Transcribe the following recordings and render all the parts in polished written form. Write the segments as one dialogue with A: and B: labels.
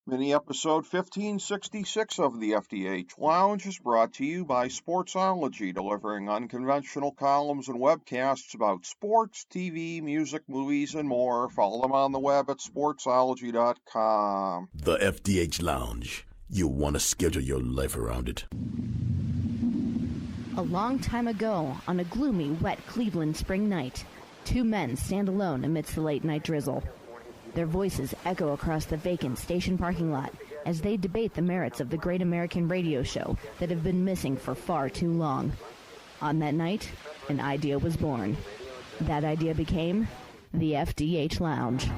A: Mini episode 1566 of the FDH Lounge is brought to you by Sportsology, delivering unconventional columns and webcasts about sports, TV, music, movies, and more. Follow them on the web at sportsology.com.
B: The FDH Lounge. You'll want to schedule your life around it.
C: A long time ago, on a gloomy, wet Cleveland spring night, two men stand alone amidst the late-night drizzle. Their voices echo across the vacant station parking lot as they debate the merits of the great American radio show that have been missing for far too long. On that night, an idea was born. That idea became the FDH Lounge.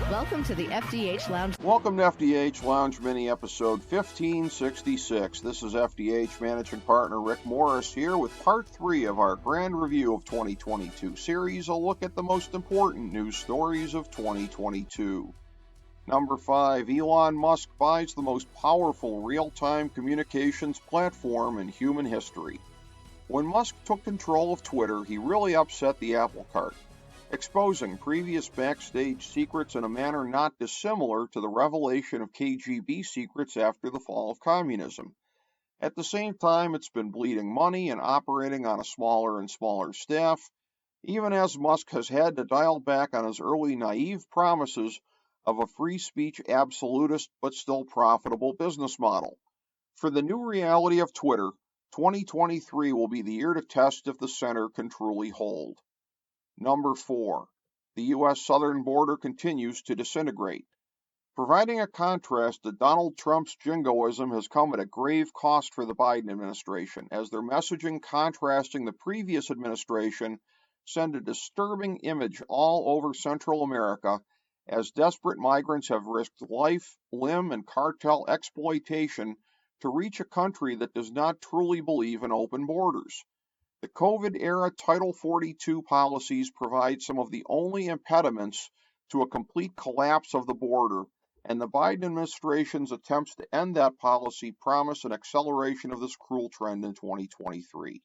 C: Welcome to the FDH Lounge.
A: Welcome to FDH Lounge Mini episode 1566. This is FDH Managing Partner Rick Morris here with part 3 of our grand review of 2022 series, a look at the most important news stories of 2022. Number 5, Elon Musk buys the most powerful real-time communications platform in human history. When Musk took control of Twitter, he really upset the apple cart, exposing previous backstage secrets in a manner not dissimilar to the revelation of KGB secrets after the fall of communism. At the same time, it's been bleeding money and operating on a smaller and smaller staff, even as Musk has had to dial back on his early naive promises of a free speech absolutist but still profitable business model. For the new reality of Twitter, 2023 will be the year to test if the center can truly hold. Number 4, the U.S. southern border continues to disintegrate. Providing a contrast to Donald Trump's jingoism has come at a grave cost for the Biden administration, as their messaging contrasting the previous administration send a disturbing image all over Central America, as desperate migrants have risked life, limb, and cartel exploitation to reach a country that does not truly believe in open borders. The COVID-era Title 42 policies provide some of the only impediments to a complete collapse of the border, and the Biden administration's attempts to end that policy promise an acceleration of this cruel trend in 2023.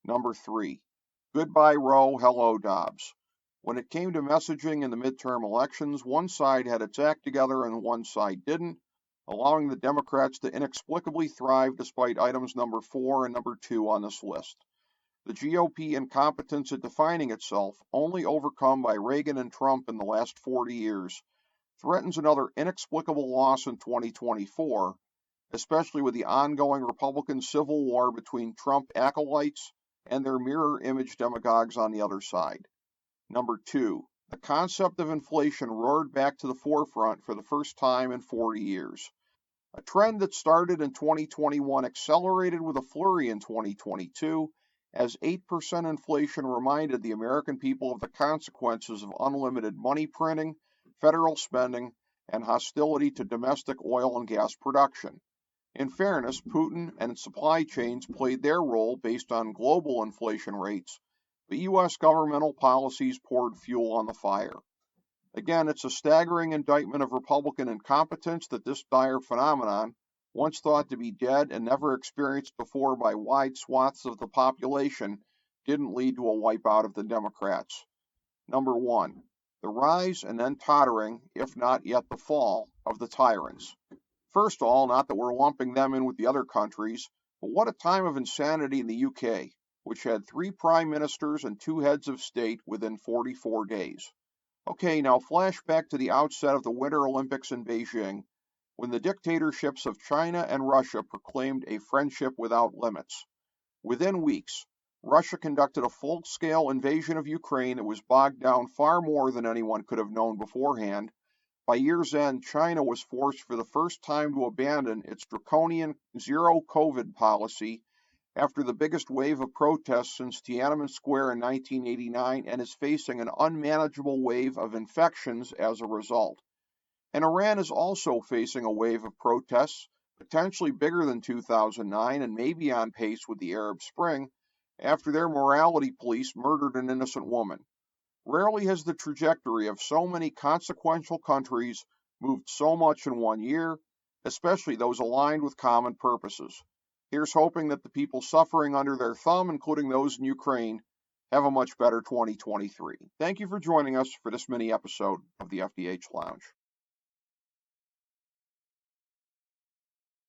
A: Number 3, goodbye Roe, hello Dobbs. When it came to messaging in the midterm elections, one side had its act together and one side didn't, allowing the Democrats to inexplicably thrive despite items number 4 and number 2 on this list. The GOP incompetence at defining itself, only overcome by Reagan and Trump in the last 40 years, threatens another inexplicable loss in 2024, especially with the ongoing Republican civil war between Trump acolytes and their mirror image demagogues on the other side. Number 2, the concept of inflation roared back to the forefront for the first time in 40 years. A trend that started in 2021 accelerated with a flurry in 2022, as 8% inflation reminded the American people of the consequences of unlimited money printing, federal spending, and hostility to domestic oil and gas production. In fairness, Putin and supply chains played their role based on global inflation rates, but U.S. governmental policies poured fuel on the fire. Again, it's a staggering indictment of Republican incompetence that this dire phenomenon, once thought to be dead and never experienced before by wide swaths of the population, didn't lead to a wipeout of the Democrats. Number 1, the rise and then tottering, if not yet the fall, of the tyrants. First of all, not that we're lumping them in with the other countries, but what a time of insanity in the UK, which had 3 prime ministers and 2 heads of state within 44 days. Okay, now flash back to the outset of the Winter Olympics in Beijing, when the dictatorships of China and Russia proclaimed a friendship without limits. Within weeks, Russia conducted a full-scale invasion of Ukraine that was bogged down far more than anyone could have known beforehand. By year's end, China was forced for the first time to abandon its draconian zero-COVID policy after the biggest wave of protests since Tiananmen Square in 1989, and is facing an unmanageable wave of infections as a result. And Iran is also facing a wave of protests, potentially bigger than 2009 and maybe on pace with the Arab Spring, after their morality police murdered an innocent woman. Rarely has the trajectory of so many consequential countries moved so much in one year, especially those aligned with common purposes. Here's hoping that the people suffering under their thumb, including those in Ukraine, have a much better 2023. Thank you for joining us for this mini episode of the FDH Lounge.